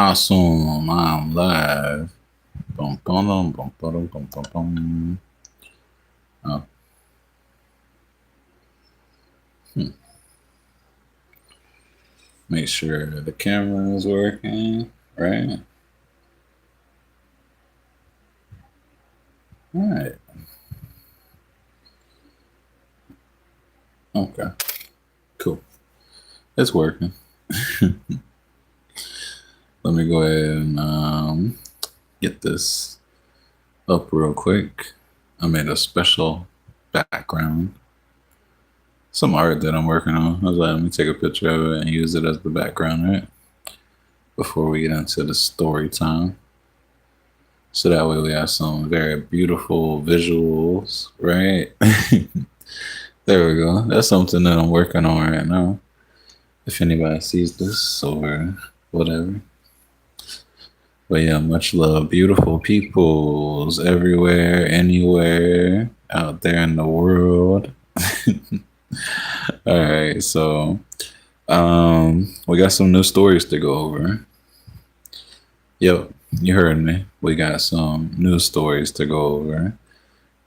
Awesome. I'm live. Bum, bum, bum, bum, bum, bum, bum, bum. Oh, make sure the camera is working. Right. All right. Okay. Cool. It's working. Let me go ahead and get this up real quick. I made a special background. Some art that I'm working on. I was like, let me take a picture of it and use it as the background, right? Before we get into the story time. So that way we have some very beautiful visuals, right? There we go. That's something that I'm working on right now. If anybody sees this or whatever. But yeah, much love. Beautiful peoples everywhere, anywhere out there in the world. All right, so we got some new stories to go over. Yep, you heard me. We got some new stories to go over.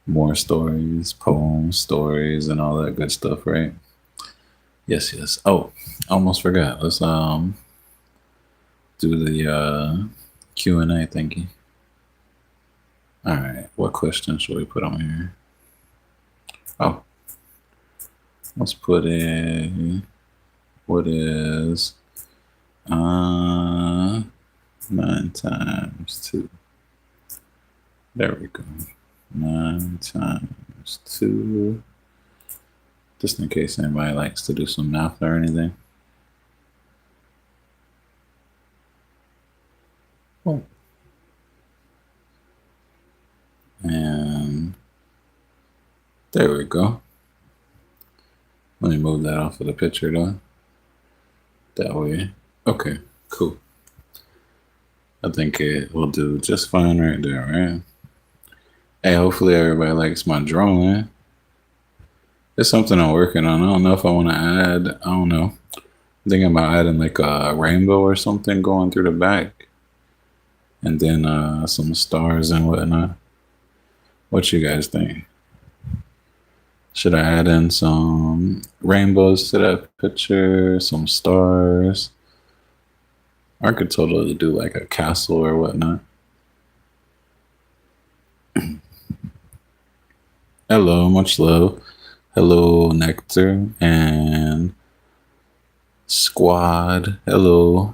More stories, poems, stories, and all that good stuff, right? Yes, yes. Oh, almost forgot. Let's do the Q&A thingy. All right. What question should we put on here? Oh, let's put in what is 9 times 2. There we go. 9 times 2. Just in case anybody likes to do some math or anything. Oh. And there we go. Let me move that off of the picture though. That way. Okay, cool. I think it will do just fine right there, right? Hey, hopefully everybody likes my drawing. It's something I'm working on. I don't know if I want to add, I don't know. I'm thinking about adding like a rainbow or something going through the back. And then some stars and whatnot. What you guys think? Should I add in some rainbows to that picture, some stars? I could totally do like a castle or whatnot. Hello, much love. Hello, Nectar and Squad. Hello,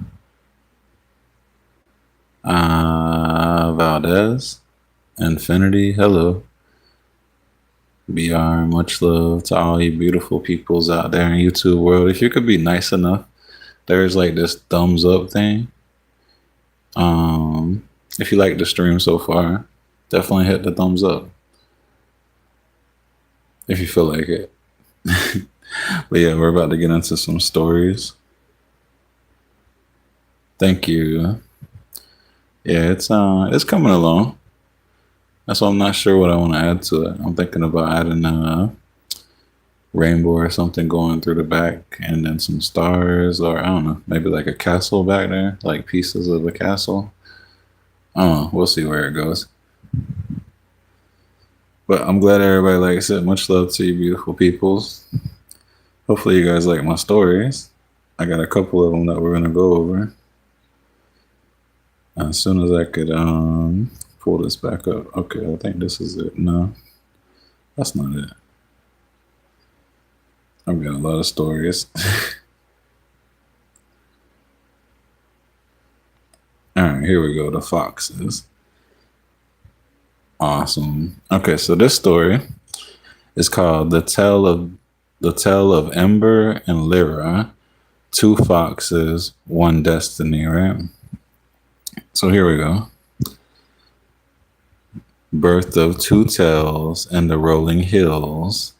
Valdez. Infinity. Hello. BR, much love to all you beautiful peoples out there in YouTube world. If you could be nice enough, there's like this thumbs up thing. If you like the stream so far, definitely hit the thumbs up. If you feel like it. But yeah, we're about to get into some stories. Thank you. Yeah, it's coming along. That's why I'm not sure what I want to add to it. I'm thinking about adding a rainbow or something going through the back and then some stars, or I don't know, maybe like a castle back there, like pieces of a castle. I don't know. We'll see where it goes. But I'm glad everybody likes it. Much love to you beautiful peoples. Hopefully you guys like my stories. I got a couple of them that we're gonna go over. As soon as I could pull this back up. Okay, I think this is it. No, that's not it. I've got a lot of stories. All right, here we go. The foxes. Awesome. Okay, so this story is called The Tale of Ember and Lyra, Two Foxes, One Destiny, right? So here we go. Birth of two tales in the rolling hills,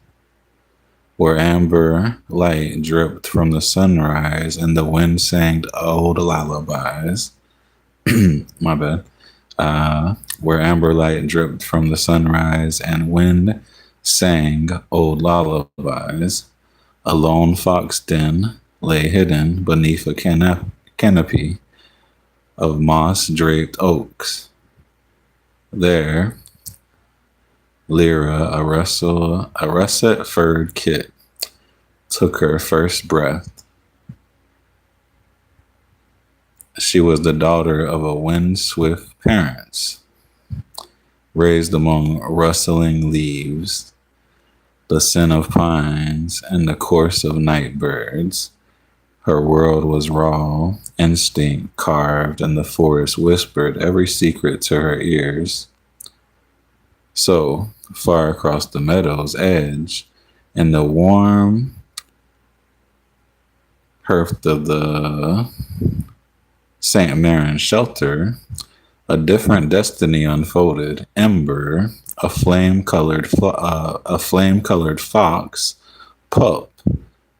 where amber light dripped from the sunrise and the wind sang old lullabies. My bad. Where amber light dripped from the sunrise and wind sang old lullabies, a lone fox den lay hidden beneath a canopy of moss-draped oaks. There, Lyra, a russet-furred kit, took her first breath. She was the daughter of a wind-swift parents, raised among rustling leaves, the scent of pines, and the course of night birds. Her world was raw, instinct carved, and the forest whispered every secret to her ears. So, far across the meadow's edge, in the warm hearth of the St. Marin's shelter, a different destiny unfolded. Ember, a flame-colored fox pup,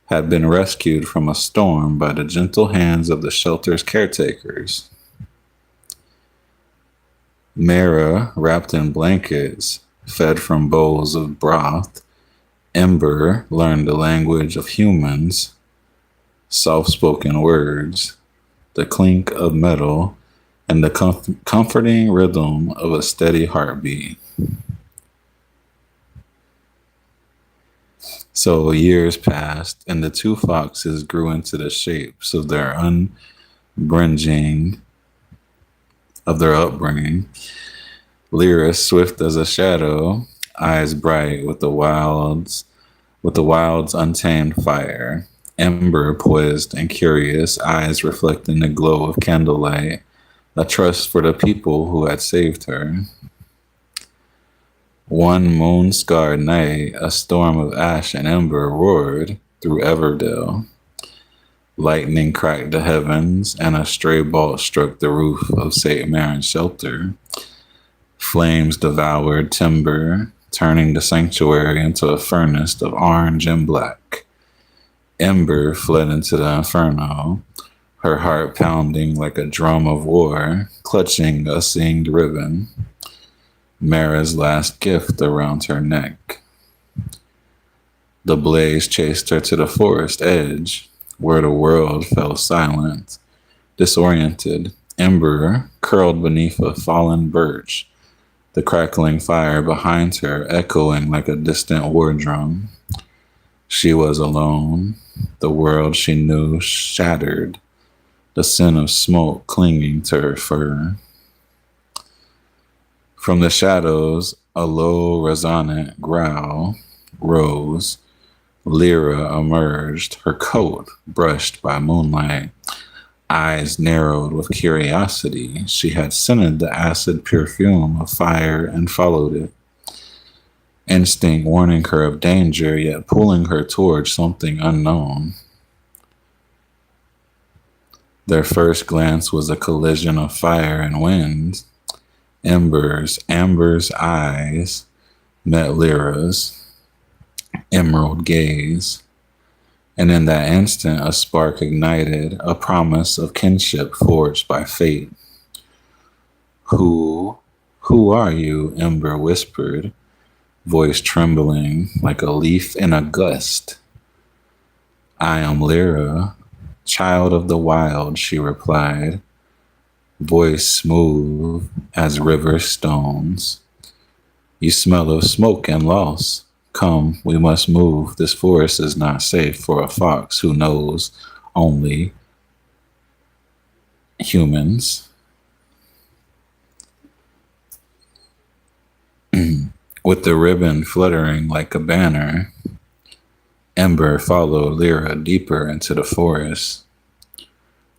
had been rescued from a storm by the gentle hands of the shelter's caretakers. Mara, wrapped in blankets, fed from bowls of broth. Ember learned the language of humans, soft-spoken words, the clink of metal, and the comforting rhythm of a steady heartbeat. So years passed, and the two foxes grew into the shapes of their upbringing. Lyra, swift as a shadow, eyes bright with the wild's untamed fire. Ember, poised and curious, eyes reflecting the glow of candlelight, a trust for the people who had saved her. One moon-scarred night, a storm of ash and ember roared through Everdale. Lightning cracked the heavens, and a stray bolt struck the roof of St. Marin's shelter. Flames devoured timber, turning the sanctuary into a furnace of orange and black. Ember fled into the inferno, her heart pounding like a drum of war, clutching a seamed ribbon, Mara's last gift around her neck. The blaze chased her to the forest edge, where the world fell silent, disoriented. Ember curled beneath a fallen birch, the crackling fire behind her echoing like a distant war drum. She was alone, the world she knew shattered, the scent of smoke clinging to her fur. From the shadows, a low, resonant growl rose. Lyra emerged, her coat brushed by moonlight, eyes narrowed with curiosity. She had scented the acid perfume of fire and followed it. Instinct warning her of danger, yet pulling her towards something unknown. Their first glance was a collision of fire and wind. Amber's eyes met Lyra's emerald gaze, and in that instant a spark ignited, a promise of kinship forged by fate. Who are you? Ember whispered, voice trembling like a leaf in a gust. I am Lyra, child of the wild, she replied, voice smooth as river stones. You smell of smoke and loss. Come, we must move. This forest is not safe for a fox who knows only humans. With the ribbon fluttering like a banner, Ember followed Lyra deeper into the forest.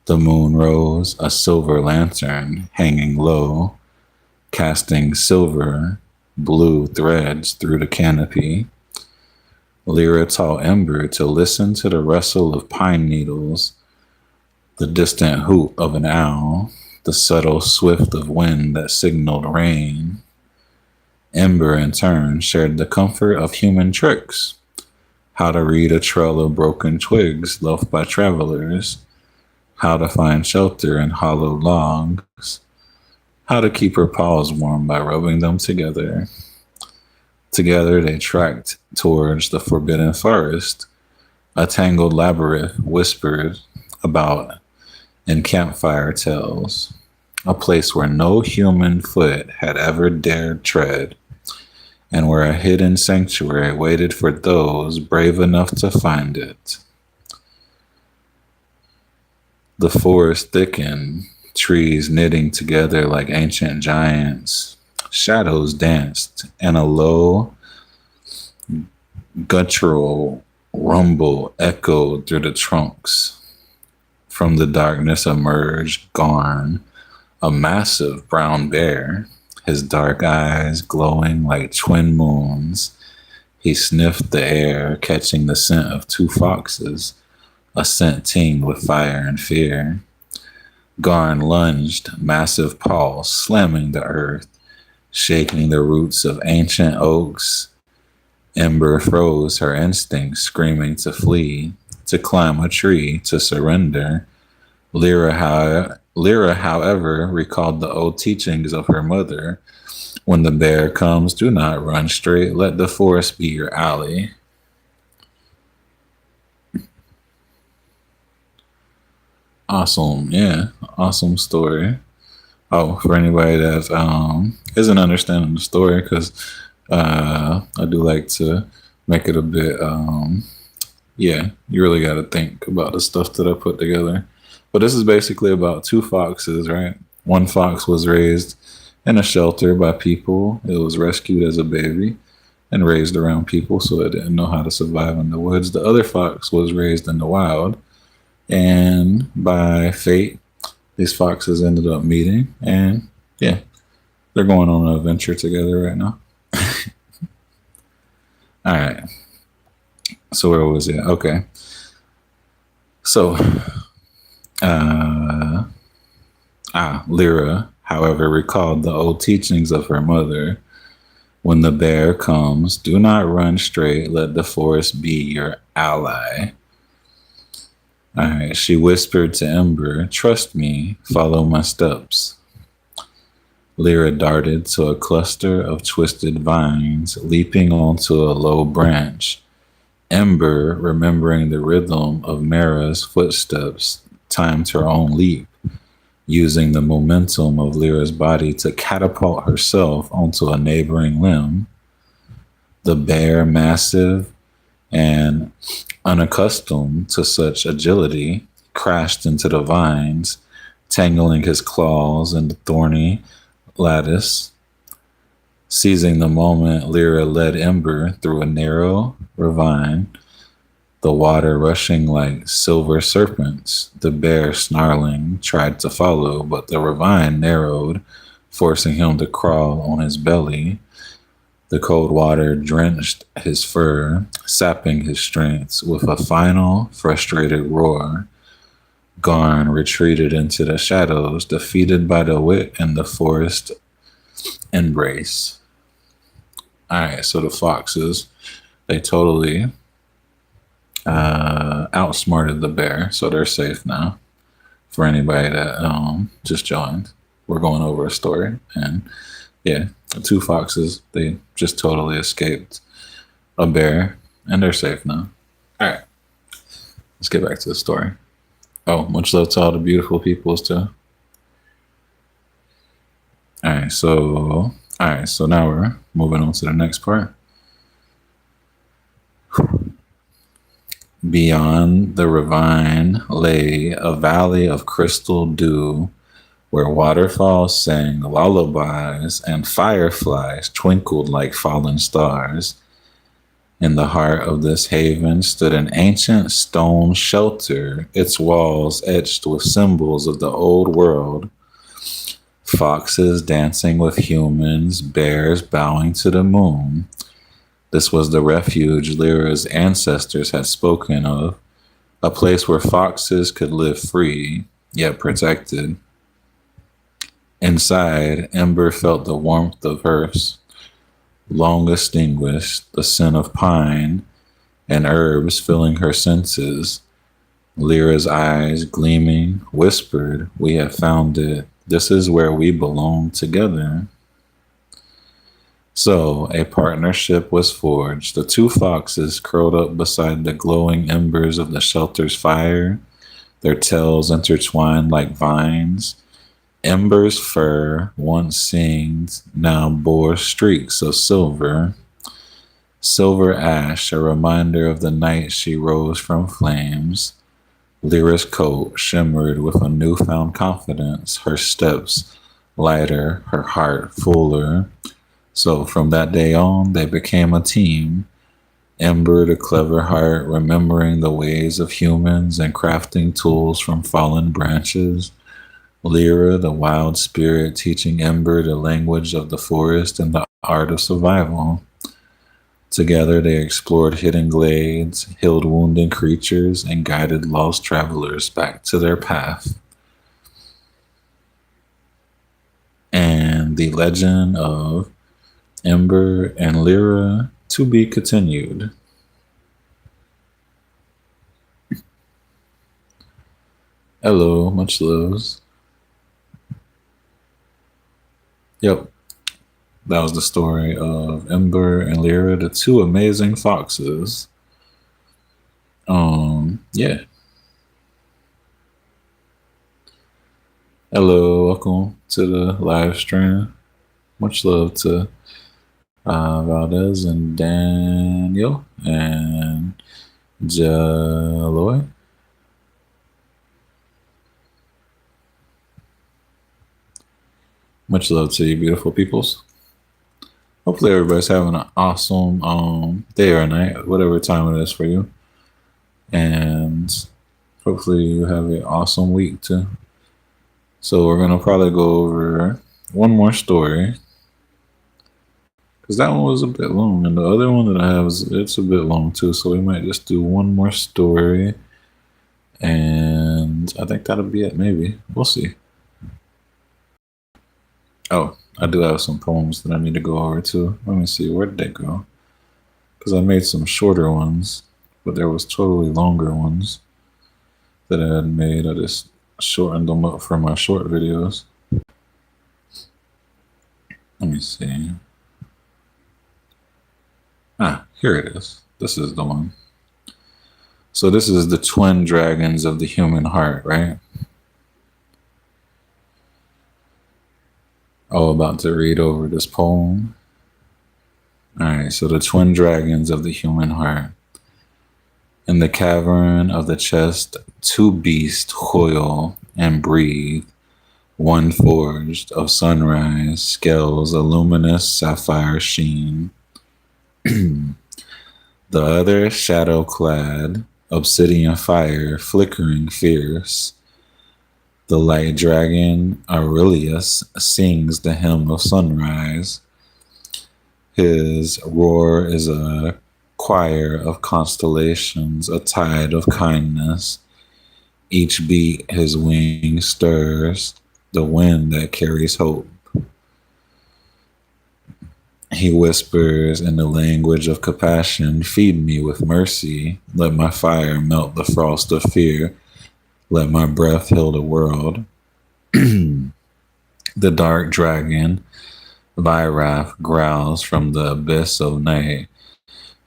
The moon rose, a silver lantern hanging low, casting silver blue threads through the canopy. Lyra taught Ember to listen to the rustle of pine needles, the distant hoot of an owl, the subtle swift of wind that signaled rain. Ember, in turn, shared the comfort of human tricks, how to read a trail of broken twigs left by travelers, how to find shelter in hollowed logs, how to keep her paws warm by rubbing them together. Together they trekked towards the forbidden forest, a tangled labyrinth whispered about in campfire tales. a place where no human foot had ever dared tread, and where a hidden sanctuary waited for those brave enough to find it. The forest thickened, trees knitting together like ancient giants. Shadows danced, and a low, guttural rumble echoed through the trunks. From the darkness emerged Garn, a massive brown bear, his dark eyes glowing like twin moons. He sniffed the air, catching the scent of two foxes, a scent tinged with fire and fear. Garn lunged, massive paws slamming the earth, shaking the roots of ancient oaks. Ember froze her instincts, screaming to flee, to climb a tree, to surrender. Lyra, however, recalled the old teachings of her mother. When the bear comes, do not run straight. Let the forest be your ally. Awesome. Yeah. Awesome story. Oh, for anybody that isn't understanding the story, because I do like to make it a bit, yeah, you really got to think about the stuff that I put together. But this is basically about two foxes, right? One fox was raised in a shelter by people. It was rescued as a baby and raised around people, so it didn't know how to survive in the woods. The other fox was raised in the wild, and by fate, these foxes ended up meeting, and yeah, they're going on an adventure together right now. All right. So where was it? Okay. So, Lyra, however, recalled the old teachings of her mother. When the bear comes, do not run straight. Let the forest be your ally. All right. She whispered to Ember, trust me, follow my steps. Lyra darted to a cluster of twisted vines, leaping onto a low branch. Ember, remembering the rhythm of Mara's footsteps, timed her own leap, using the momentum of Lyra's body to catapult herself onto a neighboring limb. The bear, massive and unaccustomed to such agility, crashed into the vines, tangling his claws in the thorny lattice. Seizing the moment, Lyra led Ember through a narrow ravine, the water rushing like silver serpents. The bear, snarling, tried to follow, but the ravine narrowed, forcing him to crawl on his belly. The cold water drenched his fur, sapping his strength. With a final, frustrated roar, Garn retreated into the shadows, defeated by the wit and the forest embrace. All right, so the foxes, they totally outsmarted the bear, so they're safe now. For anybody that just joined, we're going over a story, and yeah, the two foxes, they just totally escaped a bear, and they're safe now. All right, let's get back to the story. Oh, much love to all the beautiful peoples too. All right, so now we're moving on to the next part. Beyond the ravine lay a valley of crystal dew, where waterfalls sang lullabies and fireflies twinkled like fallen stars. In the heart of this haven stood an ancient stone shelter, its walls etched with symbols of the old world. Foxes dancing with humans, bears bowing to the moon. This was the refuge Lyra's ancestors had spoken of, a place where foxes could live free, yet protected. Inside, Ember felt the warmth of hearths, long extinguished, the scent of pine and herbs filling her senses. Lyra's eyes, gleaming, whispered, we have found it. This is where we belong together. So a partnership was forged. The two foxes curled up beside the glowing embers of the shelter's fire, their tails intertwined like vines. Ember's fur, once singed, now bore streaks of silver. Silver ash, a reminder of the night she rose from flames. Lyra's coat shimmered with a newfound confidence, her steps lighter, her heart fuller. So from that day on, they became a team. Ember, the clever heart, remembering the ways of humans and crafting tools from fallen branches. Lyra, the wild spirit, teaching Ember the language of the forest and the art of survival. Together, they explored hidden glades, healed wounded creatures, and guided lost travelers back to their path. And the legend of Ember and Lyra to be continued. Hello, much loves. Yep, that was the story of Ember and Lyra, the two amazing foxes. Yeah. Hello, welcome to the live stream. Much love to Valdez and Daniel and Jaloy. Much love to you, beautiful peoples. Hopefully everybody's having an awesome day or night, whatever time it is for you. And hopefully you have an awesome week too. So we're going to probably go over one more story, because that one was a bit long, and the other one that I have it's a bit long too. So we might just do one more story, and I think that'll be it. Maybe we'll see. Oh, I do have some poems that I need to go over too. Let me see, where did they go? Because I made some shorter ones, but there was totally longer ones that I had made. I just shortened them up for my short videos. Let me see. Here it is. This is the one. So this is the twin dragons of the human heart, right? Oh, about to read over this poem. All right, so the twin dragons of the human heart. In the cavern of the chest, two beasts toil and breathe. One forged of sunrise, scales a luminous sapphire sheen. The other shadow-clad, obsidian fire flickering fierce. The light dragon Aurelius sings the hymn of sunrise. His roar is a choir of constellations, a tide of kindness. Each beat his wing stirs, the wind that carries hope. He whispers in the language of compassion, feed me with mercy. Let my fire melt the frost of fear. Let my breath heal the world. The dark dragon, Virath, growls from the abyss of night.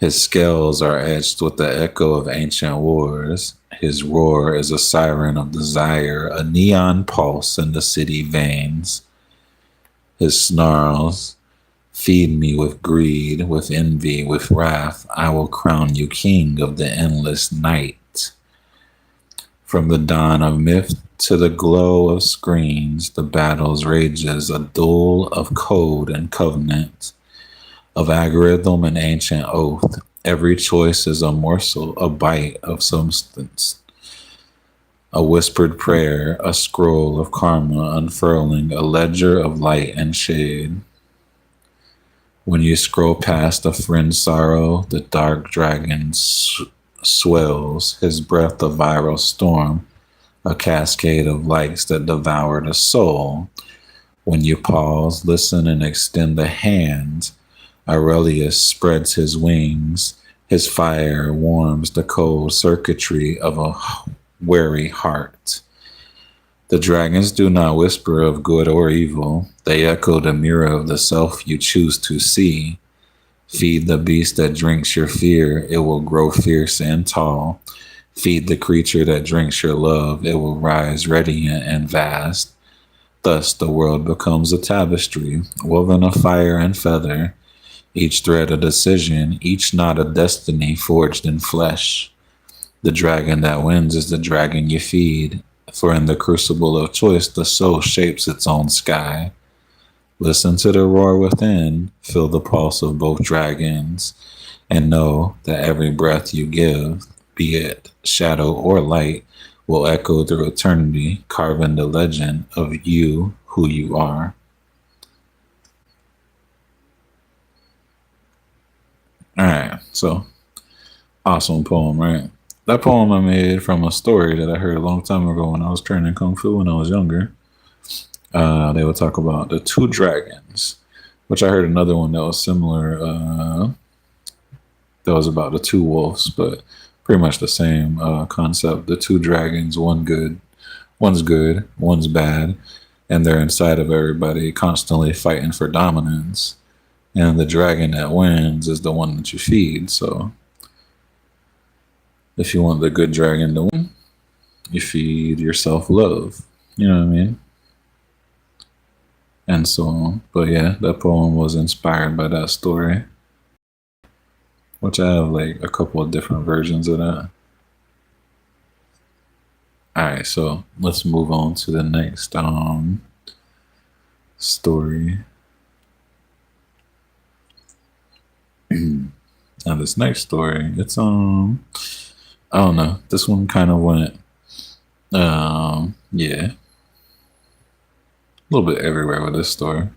His scales are etched with the echo of ancient wars. His roar is a siren of desire, a neon pulse in the city veins. His snarls, feed me with greed, with envy, with wrath. I will crown you king of the endless night. From the dawn of myth to the glow of screens, the battles rages, a duel of code and covenant, of algorithm and ancient oath. Every choice is a morsel, a bite of substance, a whispered prayer, a scroll of karma unfurling, a ledger of light and shade. When you scroll past a friend's sorrow, the dark dragon swells, his breath a viral storm, a cascade of lights that devour the soul. When you pause, listen, and extend the hand, Aurelius spreads his wings. His fire warms the cold circuitry of a weary heart. The dragons do not whisper of good or evil. They echo the mirror of the self you choose to see. Feed the beast that drinks your fear, it will grow fierce and tall. Feed the creature that drinks your love, it will rise radiant and vast. Thus, the world becomes a tapestry, woven of fire and feather, each thread a decision, each knot a destiny forged in flesh. The dragon that wins is the dragon you feed, for in the crucible of choice, the soul shapes its own sky. Listen to the roar within, feel the pulse of both dragons, and know that every breath you give, be it shadow or light, will echo through eternity, carving the legend of you, who you are. All right, so awesome poem, right? That poem I made from a story that I heard a long time ago when I was training Kung Fu when I was younger. They would talk about the two dragons, which I heard another one that was similar. That was about the two wolves, but pretty much the same concept. The two dragons, one's good, one's bad, and they're inside of everybody, constantly fighting for dominance. And the dragon that wins is the one that you feed. So if you want the good dragon to win, you feed yourself love. You know what I mean? And so on. But yeah, that poem was inspired by that story, which I have like a couple of different versions of that. All right, so let's move on to the next story. Now this next story, it's I don't know. This one kind of went yeah, a little bit everywhere with this story.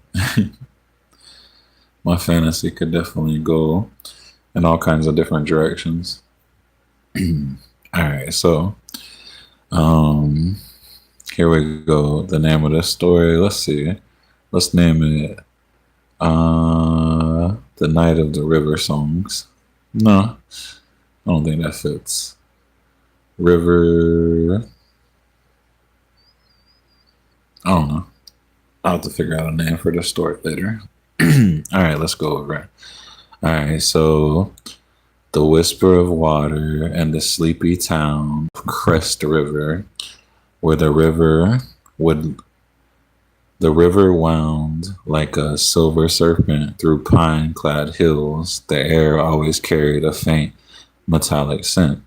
My fantasy could definitely go in all kinds of different directions. All right, so here we go. The name of this story, let's see. Let's name it The Night of the River Songs. No, I don't think that fits. River, I don't know. I'll have to figure out a name for the story later. All right, let's go over it. All right, so the whisper of water and the sleepy town of Crest River, where the river wound like a silver serpent through pine-clad hills. The air always carried a faint metallic scent.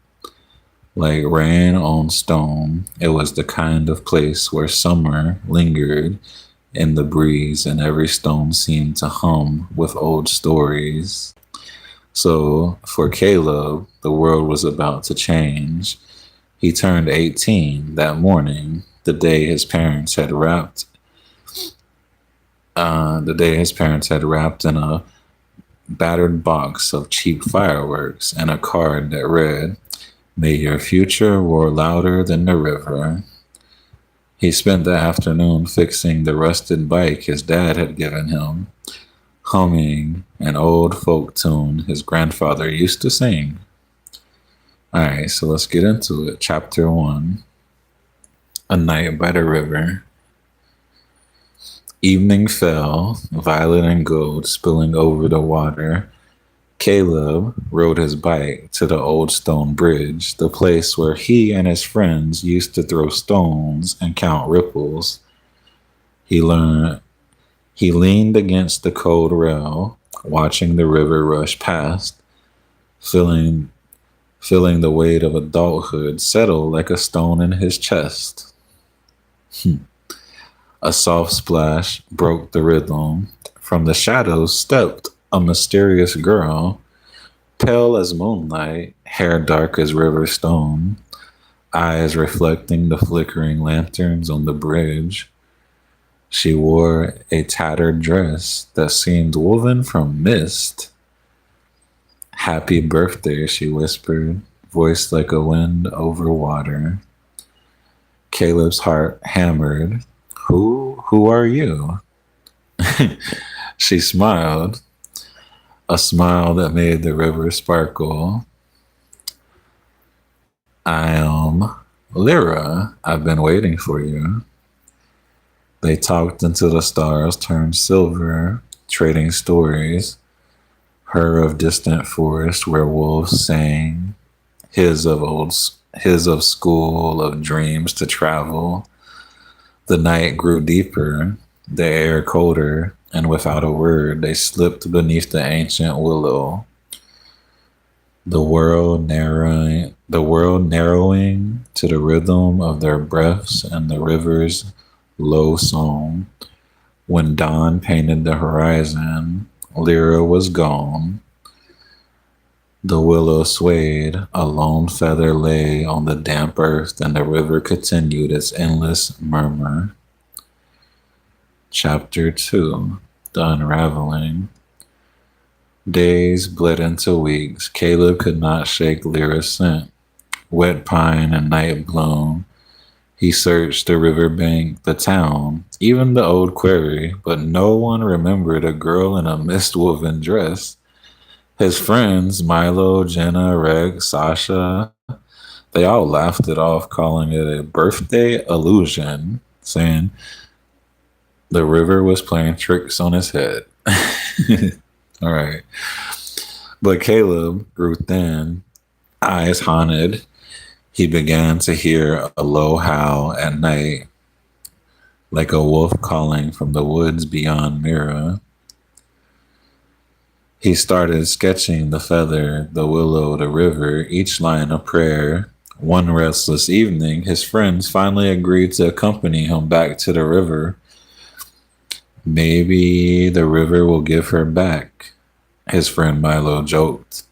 Like rain on stone, it was the kind of place where summer lingered in the breeze and every stone seemed to hum with old stories. So for Caleb, the world was about to change. He turned 18 that morning, the day his parents had wrapped in a battered box of cheap fireworks and a card that read, "May your future roar louder than the river." He spent the afternoon fixing the rusted bike his dad had given him, humming an old folk tune his grandfather used to sing. All right, so let's get into it. Chapter 1, A Night by the River. Evening fell, violet and gold spilling over the water. Caleb rode his bike to the old stone bridge, the place where he and his friends used to throw stones and count ripples. He leaned against the cold rail, watching the river rush past, feeling the weight of adulthood settle like a stone in his chest. A soft splash broke the rhythm. From the shadows stepped a mysterious girl, pale as moonlight, hair dark as river stone, eyes reflecting the flickering lanterns on the bridge. She wore a tattered dress that seemed woven from mist. "Happy birthday," she whispered, voice like a wind over water. Caleb's heart hammered. Who are you?" She smiled, a smile that made the river sparkle. "I am Lyra. I've been waiting for you." They talked until the stars turned silver, trading stories. Her of distant forest where wolves sang, his of school, of dreams to travel. The night grew deeper, the air colder, and without a word, they slipped beneath the ancient willow. The world narrowing to the rhythm of their breaths and the river's low song. When dawn painted the horizon, Lyra was gone. The willow swayed, a lone feather lay on the damp earth, and the river continued its endless murmur. Chapter 2: The Unraveling. Days bled into weeks. Caleb could not shake Lyra's scent. Wet pine and night bloom. He searched the riverbank, the town, even the old quarry, but no one remembered a girl in a mist-woven dress. His friends, Milo, Jenna, Reg, Sasha, they all laughed it off, calling it a birthday illusion, saying the river was playing tricks on his head. All right. But Caleb grew thin, eyes haunted. He began to hear a low howl at night, like a wolf calling from the woods beyond Mira. He started sketching the feather, the willow, the river, each line a prayer. One restless evening, his friends finally agreed to accompany him back to the river. Maybe the river will give her back, his friend Milo joked.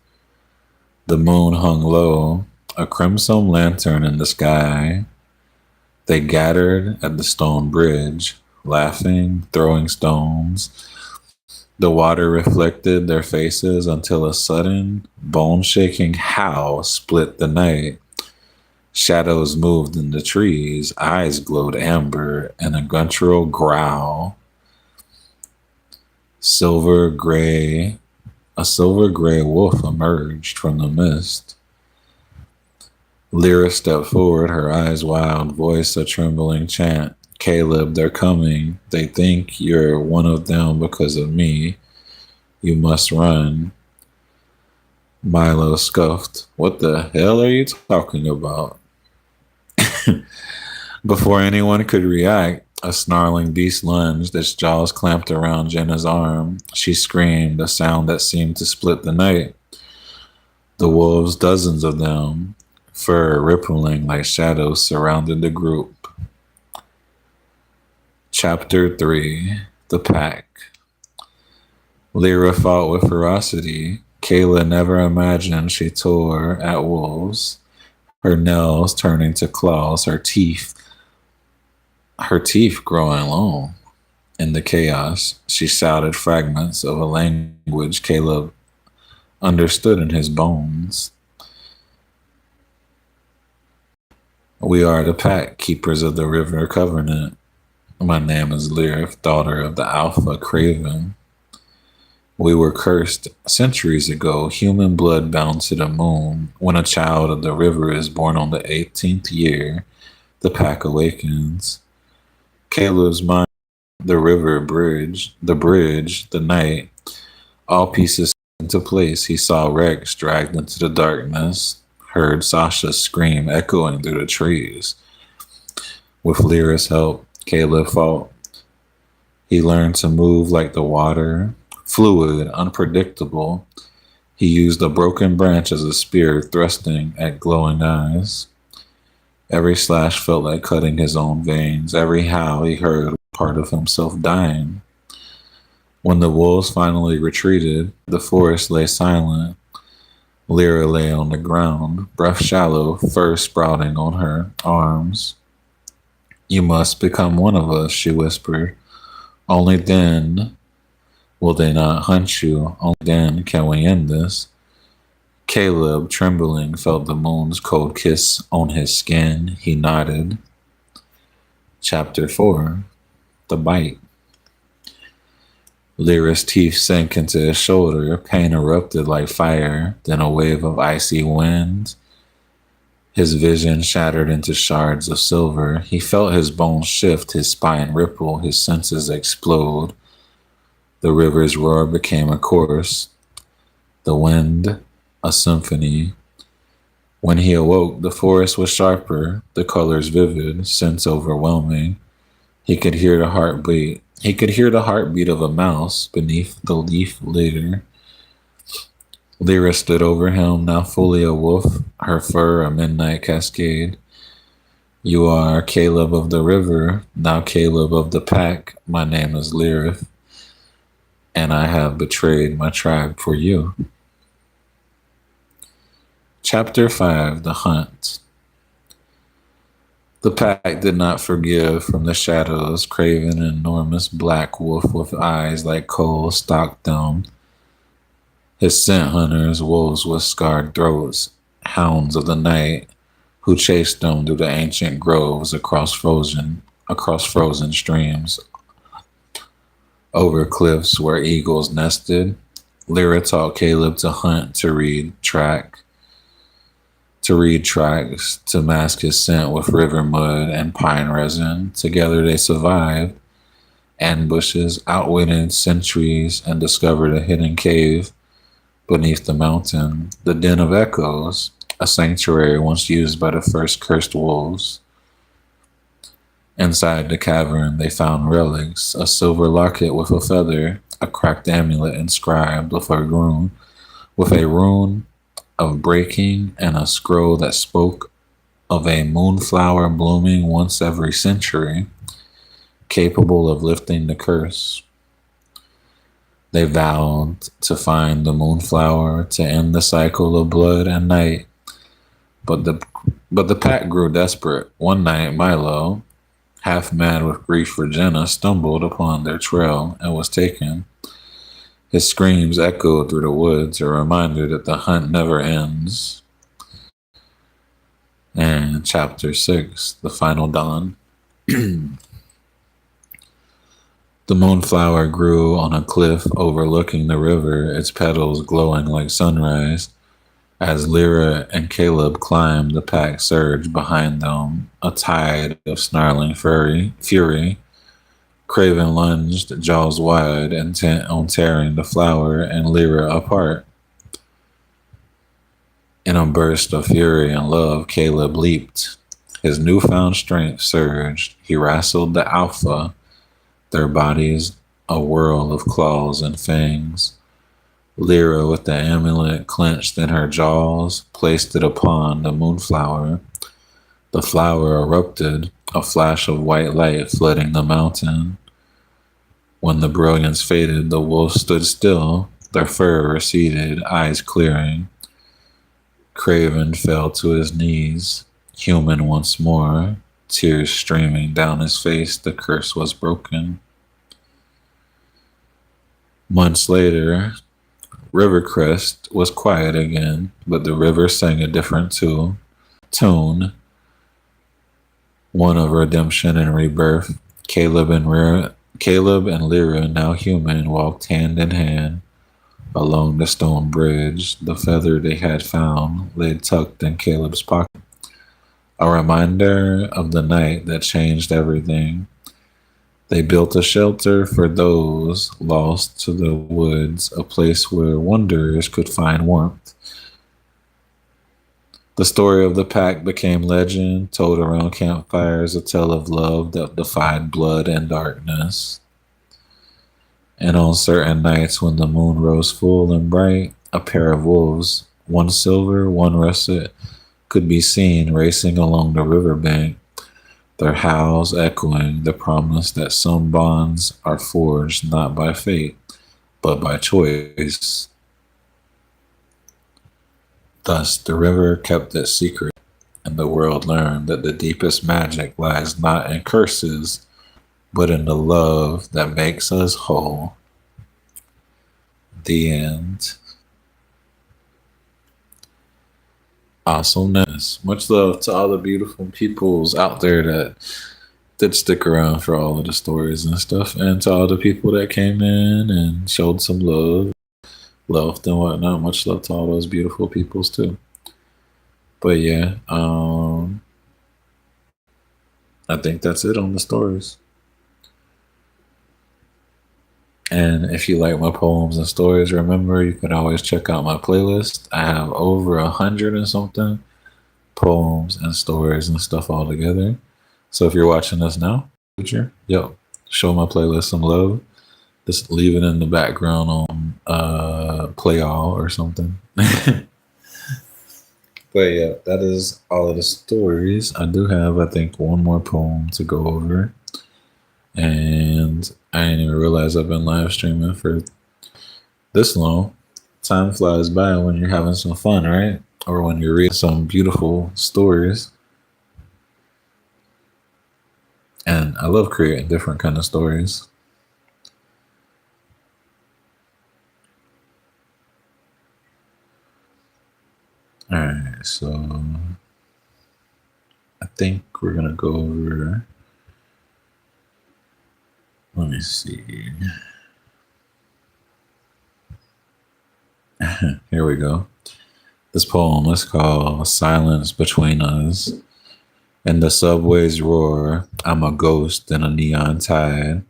The moon hung low, a crimson lantern in the sky. They gathered at the stone bridge, laughing, throwing stones. The water reflected their faces until a sudden, bone-shaking howl split the night. Shadows moved in the trees, eyes glowed amber, and a guttural growl. A silver gray wolf emerged from the mist. Lyra stepped forward, her eyes wild, voice a trembling chant. Caleb, they're coming. They think you're one of them because of me. You must run. Milo scoffed. What the hell are you talking about? Before anyone could react, a snarling beast lunged, its jaws clamped around Jenna's arm. She screamed, a sound that seemed to split the night. The wolves, dozens of them, fur rippling like shadows, surrounded the group. Chapter 3: The Pack. Lyra fought with ferocity. Kayla never imagined she tore at wolves, her nails turning to claws, her teeth growing long. In the chaos, she shouted fragments of a language Caleb understood in his bones. We are the pack, keepers of the river covenant. My name is Lyra, daughter of the Alpha Craven. We were cursed centuries ago, human blood bound to the moon. When a child of the river is born on the 18th year, the pack awakens. Caleb's mind, the river bridge, the night, all pieces into place. He saw Rex dragged into the darkness, heard Sasha's scream echoing through the trees. With Lyra's help, Caleb fought. He learned to move like the water, fluid, unpredictable. He used a broken branch as a spear, thrusting at glowing eyes. Every slash felt like cutting his own veins. Every howl he heard was part of himself dying. When the wolves finally retreated, the forest lay silent. Lyra lay on the ground, breath shallow, fur sprouting on her arms. You must become one of us, she whispered. Only then will they not hunt you. Only then can we end this. Caleb, trembling, felt the moon's cold kiss on his skin. He nodded. Chapter 4: The Bite. Lyra's teeth sank into his shoulder. Pain erupted like fire, then a wave of icy wind. His vision shattered into shards of silver. He felt his bones shift, his spine ripple, his senses explode. The river's roar became a chorus. The wind, a symphony. When he awoke, the forest was sharper, the colors vivid, scents overwhelming. He could hear the heartbeat. He could hear the heartbeat of a mouse beneath the leaf litter. Lyra stood over him, now fully a wolf, her fur a midnight cascade. You are Caleb of the river, now Caleb of the pack. My name is Lyra, and I have betrayed my tribe for you. Chapter 5, The Hunt. The pack did not forgive. From the shadows. Craven, an enormous black wolf with eyes like coal, stalked them. His scent hunters, wolves with scarred throats, hounds of the night, who chased them through the ancient groves across frozen streams, over cliffs where eagles nested. Lyra taught Caleb to hunt, to read tracks, to mask his scent with river mud and pine resin. Together they survived ambushes, outwitted sentries, and discovered a hidden cave beneath the mountain, the Den of Echoes, a sanctuary once used by the first cursed wolves. Inside the cavern, they found relics, a silver locket with a feather, a cracked amulet inscribed with a rune of breaking, and a scroll that spoke of a moonflower blooming once every century, capable of lifting the curse. They vowed to find the moonflower to end the cycle of blood and night. But the pack grew desperate. One night, Milo, half mad with grief for Jenna, stumbled upon their trail and was taken. His screams echoed through the woods, a reminder that the hunt never ends. And Chapter 6, The Final Dawn. The moonflower grew on a cliff overlooking the river, its petals glowing like sunrise. As Lyra and Caleb climbed, the pack surged behind them, a tide of snarling fury. Craven lunged, jaws wide, intent on tearing the flower and Lyra apart. In a burst of fury and love, Caleb leaped. His newfound strength surged. He wrestled the alpha, their bodies a whirl of claws and fangs. Lyra, with the amulet clenched in her jaws, placed it upon the moonflower. The flower erupted, a flash of white light flooding the mountain. When the brilliance faded, the wolves stood still, their fur receded, eyes clearing. Craven fell to his knees, human once more, tears streaming down his face. The curse was broken. Months later, Rivercrest was quiet again, but the river sang a different tune, one of redemption and rebirth. Caleb and Lyra, now human, walked hand in hand along the stone bridge. The feather they had found lay tucked in Caleb's pocket, a reminder of the night that changed everything. They built a shelter for those lost to the woods, a place where wanderers could find warmth. The story of the pack became legend, told around campfires, a tale of love that defied blood and darkness. And on certain nights when the moon rose full and bright, a pair of wolves, one silver, one russet, could be seen racing along the riverbank, their howls echoing the promise that some bonds are forged not by fate, but by choice. Thus, the river kept its secret, and the world learned that the deepest magic lies not in curses, but in the love that makes us whole. The end. Awesomeness. Much love to all the beautiful peoples out there that did stick around for all of the stories and stuff, and to all the people that came in and showed some love, left and whatnot. Much love to all those beautiful peoples too. But yeah, I think that's it on the stories. And if you like my poems and stories, remember you can always check out my playlist. I have over 100 and something poems and stories and stuff all together. So if you're watching this now, future. Yep. Show my playlist some love. Just leave it in the background on play all or something. But yeah, that is all of the stories. I do have, I think, one more poem to go over. And I didn't even realize I've been live streaming for this long. Time flies by when you're having some fun, right? Or when you're reading some beautiful stories. And I love creating different kind of stories. All right, so I think we're gonna go over. Let me see. Here we go. This poem is called Silence Between Us. In the subway's roar, I'm a ghost in a neon tide.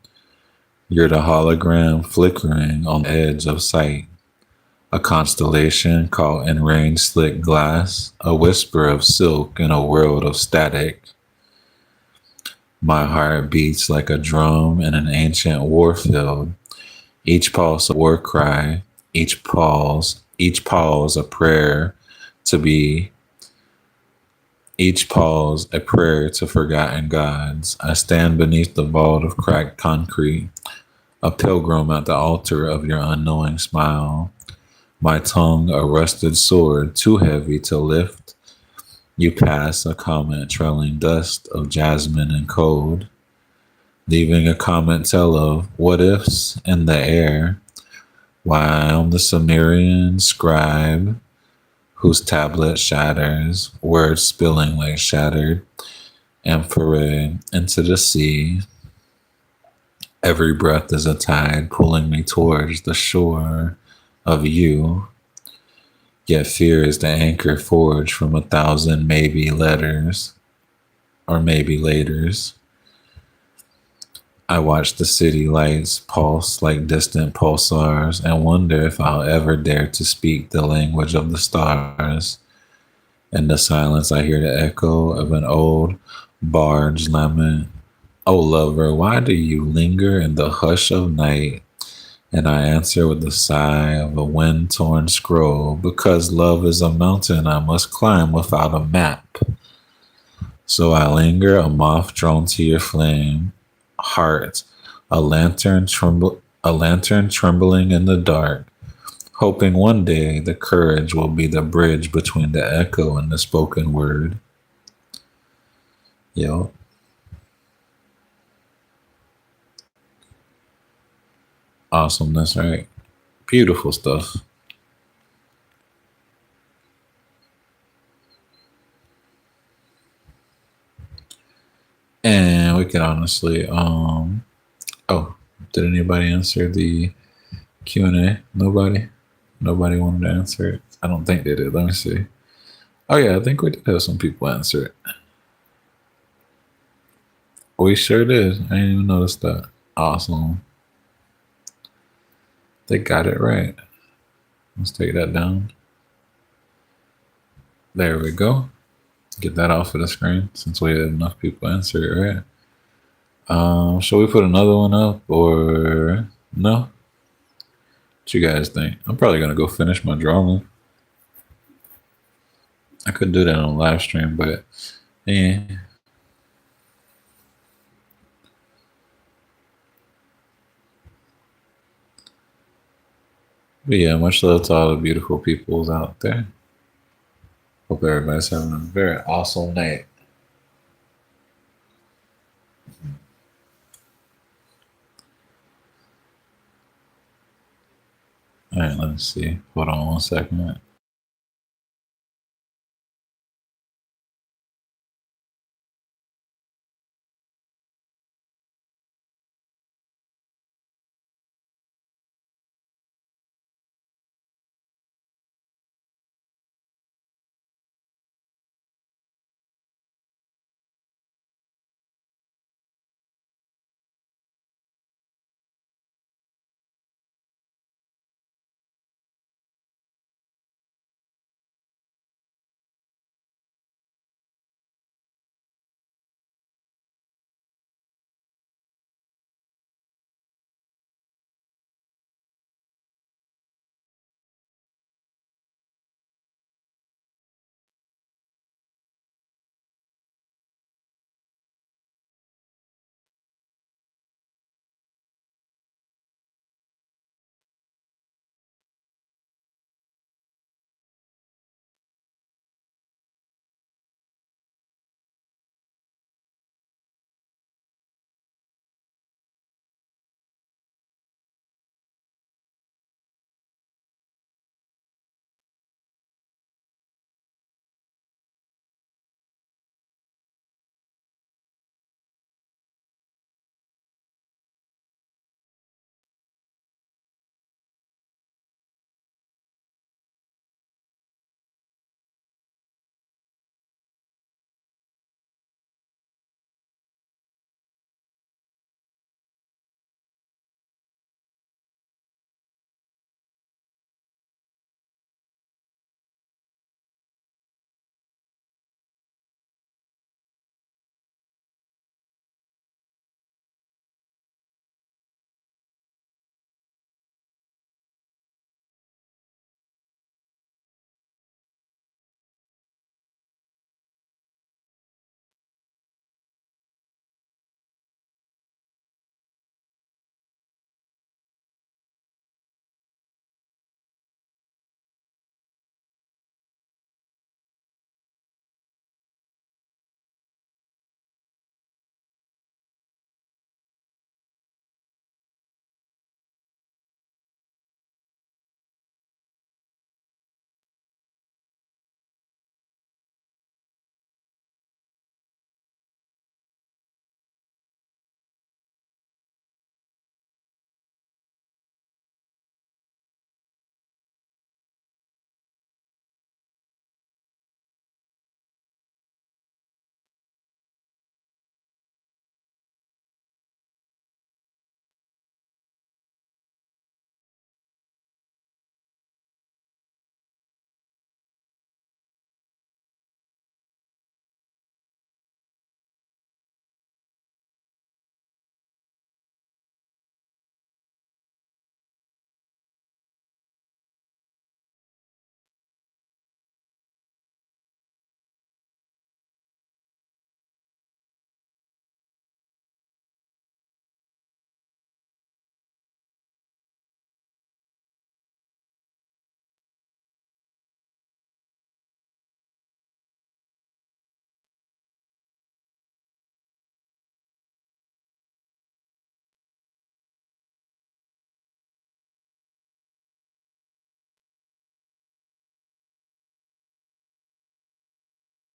You're the hologram flickering on the edge of sight. A constellation caught in rain slick glass, a whisper of silk in a world of static. My heart beats like a drum in an ancient warfield. Each pulse a war cry, each pause a prayer to be, each pause a prayer to forgotten gods. I stand beneath the vault of cracked concrete, a pilgrim at the altar of your unknowing smile. My tongue a rusted sword too heavy to lift. You pass a comment trailing dust of jasmine and code, leaving a comment tell of what ifs in the air. Why I'm the Sumerian scribe whose tablet shatters, words spilling like shattered amphorae into the sea. Every breath is a tide pulling me towards the shore of you. Yet fear is the anchor forged from 1,000 maybe letters or maybe laters. I watch the city lights pulse like distant pulsars and wonder if I'll ever dare to speak the language of the stars. In the silence, I hear the echo of an old bard's lament. Oh, lover, why do you linger in the hush of night? And I answer with the sigh of a wind-torn scroll, because love is a mountain I must climb without a map. So I linger, a moth drawn to your flame, heart, a lantern trembling in the dark, hoping one day the courage will be the bridge between the echo and the spoken word. Yo, awesomeness, right? Beautiful stuff. And we can honestly, oh, did anybody answer the Q&A? Nobody? Nobody wanted to answer it? I don't think they did. Let me see. Oh yeah, I think we did have some people answer it. We sure did. I didn't even notice that. Awesome. They got it right. Let's take that down. There we go. Get that off of the screen since we had enough people answer it, right? Shall we put another one up or no? What you guys think? I'm probably gonna go finish my drawing. I could do that on live stream, but yeah. But yeah, much love to all the beautiful peoples out there. Hope everybody's having a very awesome night. All right, let me see. Hold on one second.